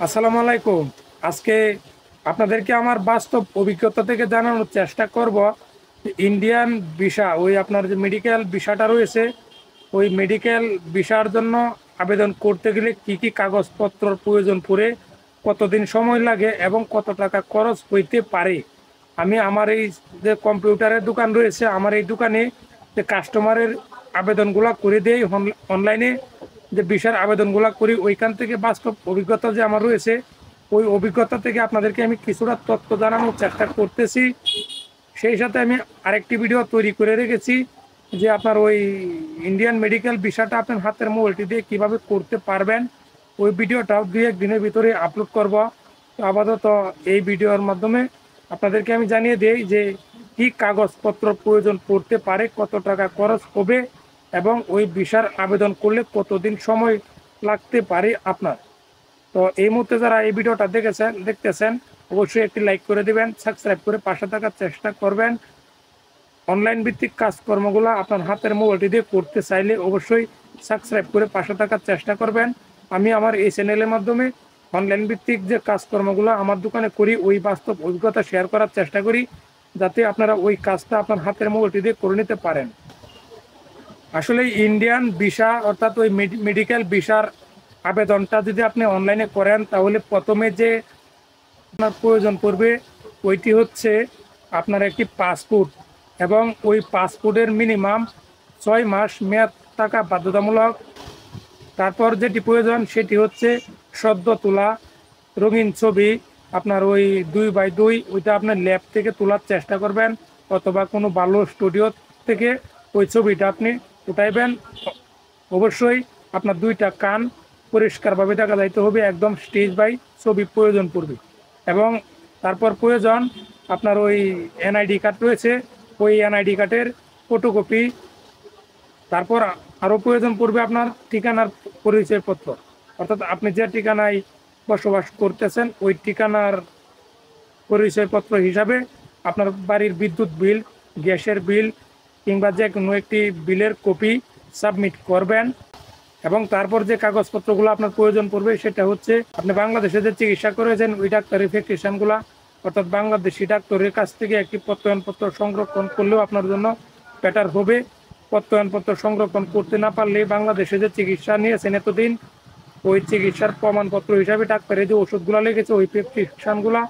আসসালামু আলাইকুম। আজকে আপনাদেরকে আমার বাস্তব অভিজ্ঞতা থেকে জানানোর চেষ্টা করব ইন্ডিয়ান ভিসা, ওই আপনার যে মেডিকেল ভিসাটা রয়েছে, ওই মেডিকেল ভিসার জন্য আবেদন করতে গেলে কি কি কাগজপত্র প্রয়োজন পড়ে, কতদিন সময় লাগে এবং কত টাকা খরচ হইতে পারে। আমি আমার এই যে কম্পিউটারের দোকান রয়েছে, আমার এই দোকানে যে কাস্টমারের আবেদনগুলো করে দেই অনলাইনে, যে ভিসার আবেদনগুলো করি, ওইখান থেকে বাস্তব অভিজ্ঞতা যে আমার রয়েছে, ওই অভিজ্ঞতা থেকে আপনাদেরকে আমি কিছুটা তথ্য জানানোর চেষ্টা করতেছি। সেই সাথে আমি আরেকটি ভিডিও তৈরি করে রেখেছি যে আপনার ওই ইন্ডিয়ান মেডিকেল ভিসাটা আপনার হাতের মোবাইলটি দিয়ে কীভাবে করতে পারবেন, ওই ভিডিওটাও 2-1 দিনের ভিতরে আপলোড করব। তো আপাতত এই ভিডিওর মাধ্যমে আপনাদেরকে আমি জানিয়ে দিই যে কী কাগজপত্র প্রয়োজন পড়তে পারে, কত টাকা খরচ হবে এবং ওই ভিসার আবেদন করলে কতদিন সময় লাগতে পারে আপনার। তো এই মুহূর্তে যারা এই ভিডিওটা দেখতেছেন অবশ্যই একটি লাইক করে দিবেন, সাবস্ক্রাইব করে পাশে থাকার চেষ্টা করবেন। অনলাইন ভিত্তিক কাজকর্মগুলো আপনার হাতের মোবাইলটি দিয়ে করতে চাইলে অবশ্যই সাবস্ক্রাইব করে পাশে থাকার চেষ্টা করবেন। আমি আমার এই চ্যানেলের মাধ্যমে অনলাইন ভিত্তিক যে কাজকর্মগুলো আমার দোকানে করি, ওই বাস্তব অভিজ্ঞতা শেয়ার করার চেষ্টা করি, যাতে আপনারা ওই কাজটা আপনার হাতের মোবাইলটি দিয়ে করে নিতে পারেন। আসলে ইন্ডিয়ান ভিসা অর্থাৎ ওই মেডিকেল ভিসার আবেদনটা যদি আপনি অনলাইনে করেন, তাহলে প্রথমে যে আপনার প্রয়োজন পড়বে ওইটি হচ্ছে আপনার একটি পাসপোর্ট, এবং ওই পাসপোর্টের মিনিমাম 6 মাস মেয়াদ থাকা বাধ্যতামূলক। তারপর যেটি প্রয়োজন সেটি হচ্ছে সদ্য তোলা রঙিন ছবি, আপনার ওই 2x2, ওইটা আপনার ল্যাব থেকে তোলার চেষ্টা করবেন, অথবা কোনো ভালো স্টুডিও থেকে ওই ছবিটা আপনি উঠাইবেন। অবশ্যই আপনার 2টা কান পরিষ্কারভাবে দেখা যাইতে হবে, একদম স্টেজ বাই ছবি প্রয়োজন পড়বে। এবং তারপর প্রয়োজন আপনার ওই এনআইডি কার্ড রয়েছে, ওই এনআইডি কার্ডের ফটোকপি। তারপর আরও প্রয়োজন পড়বে আপনার ঠিকানার পরিচয়পত্র, অর্থাৎ আপনি যে ঠিকানায় বসবাস করতেছেন ওই ঠিকানার পরিচয়পত্র হিসাবে আপনার বাড়ির বিদ্যুৎ বিল, গ্যাসের বিল কিংবা যে কোনো একটি বিলের কপি সাবমিট করবেন। এবং তারপর যে কাগজপত্রগুলো আপনার প্রয়োজন পড়বে সেটা হচ্ছে আপনি বাংলাদেশে যে চিকিৎসা করেছেন ওই ডাক্তারের প্রেসক্রিপশনগুলো, অর্থাৎ বাংলাদেশি ডাক্তারের কাছ থেকে একটি প্রত্যয়নপত্র সংরক্ষণ করলেও আপনার জন্য বেটার হবে। প্রত্যয়নপত্র সংরক্ষণ করতে না পারলে বাংলাদেশে যে চিকিৎসা নিয়েছেন এতদিন, ওই চিকিৎসার প্রমাণপত্র হিসাবে ডাক্তারের যে ওষুধগুলো লেগেছে ওই প্রেসক্রিপশনগুলো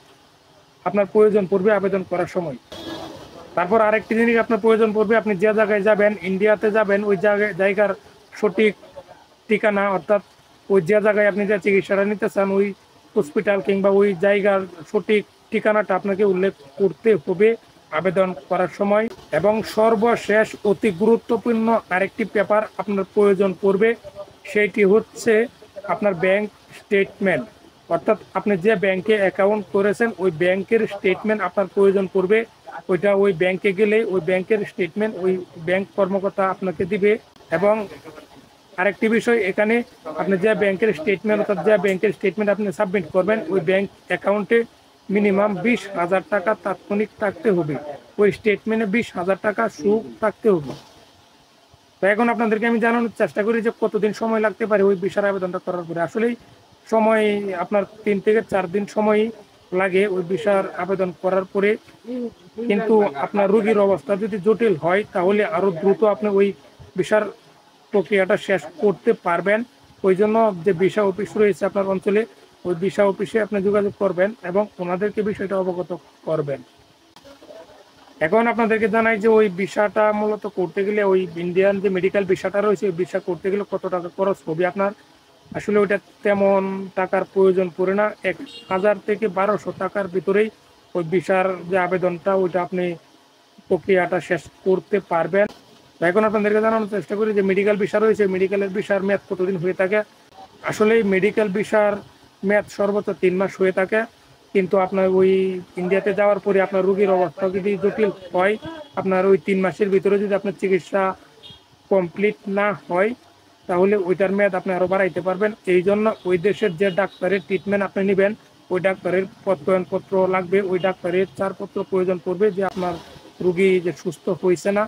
আপনার প্রয়োজন পড়বে আবেদন করার সময়। তারপর আরেকটি জিনিস আপনার প্রয়োজন পড়বে, আপনি যে জায়গায় যাবেন, ইন্ডিয়াতে যাবেন, ওই জায়গার সঠিক ঠিকানা, অর্থাৎ ওই যে জায়গায় আপনি যে চিকিৎসাটা নিতে চান ওই হসপিটাল কিংবা ওই জায়গার সঠিক ঠিকানাটা আপনাকে উল্লেখ করতে হবে আবেদন করার সময়। এবং সর্বশেষ অতি গুরুত্বপূর্ণ আরেকটি পেপার আপনার প্রয়োজন পড়বে, সেইটি হচ্ছে আপনার ব্যাংক স্টেটমেন্ট, অর্থাৎ আপনি যে ব্যাংকে অ্যাকাউন্ট করেছেন ওই ব্যাংকের স্টেটমেন্ট আপনার প্রয়োজন পড়বে। ওইটা ওই ব্যাংকে গেলে ওই ব্যাংকের স্টেটমেন্ট ওই ব্যাংক কর্মকর্তা আপনাকে দিবে। এবং আরেকটি বিষয়, এখানে আপনি যে ব্যাংকের স্টেটমেন্ট, অর্থাৎ যে ব্যাংকের স্টেটমেন্ট আপনি সাবমিট করবেন ওই ব্যাংক অ্যাকাউন্টে মিনিমাম 20,000 টাকা তাৎক্ষণিক থাকতে হবে, ওই স্টেটমেন্টে 20,000 টাকা সুদ থাকতে হবে। তো এখন আপনাদেরকে আমি জানানোর চেষ্টা করি যে কতদিন সময় লাগতে পারে ওই ভিসার আবেদনটা করার পরে। আসলেই সময় আপনার 3 থেকে 4 দিন সময় লাগে ওই ভিসার আবেদন করার পরে, কিন্তু আপনার রোগীর অবস্থা যদি জটিল হয় তাহলে আরও দ্রুত আপনি ওই ভিসার প্রক্রিয়াটা শেষ করতে পারবেন। ওই জন্য যে ভিসা অফিস রয়েছে আপনার অঞ্চলে, ওই ভিসা অফিসে আপনি যোগাযোগ করবেন এবং ওনাদেরকে বিষয়টা অবগত করবেন। এখন আপনাদেরকে জানাই যে ওই ভিসাটা মূলত করতে গেলে, ওই ইন্ডিয়ান যে মেডিকেল ভিসাটা রয়েছে ওই ভিসা করতে গেলে কত টাকা খরচ হবে আপনার। আসলে ওইটা তেমন টাকার প্রয়োজন পড়ে না, 1,000 থেকে 1200 টাকার ভিতরেই ওই ভিসার যে আবেদনটা ওইটা আপনি প্রক্রিয়াটা শেষ করতে পারবেন। এখন আপনাদেরকে জানানোর চেষ্টা করি যে মেডিকেল ভিসা রয়েছে, মেডিকেলের ভিসার মেয়াদ কতদিন হয়ে থাকে। আসলে মেডিকেল ভিসার মেয়াদ সর্বোচ্চ 3 মাস হয়ে থাকে, কিন্তু আপনার ওই ইন্ডিয়াতে যাওয়ার পরে আপনার রোগীর অবস্থা যদি জটিল হয়, আপনার ওই 3 মাসের ভিতরে যদি আপনার চিকিৎসা কমপ্লিট না হয় তাহলে ওইটার মেয়াদ আপনি আরও বাড়াইতে পারবেন। এই জন্য ওই দেশের যে ডাক্তারের ট্রিটমেন্ট আপনি নেবেন ওই ডাক্তারের প্রত্যয়নপত্র লাগবে, ওই ডাক্তারের ছাড়পত্র প্রয়োজন পড়বে যে আপনার রোগী যে সুস্থ হয়েছে না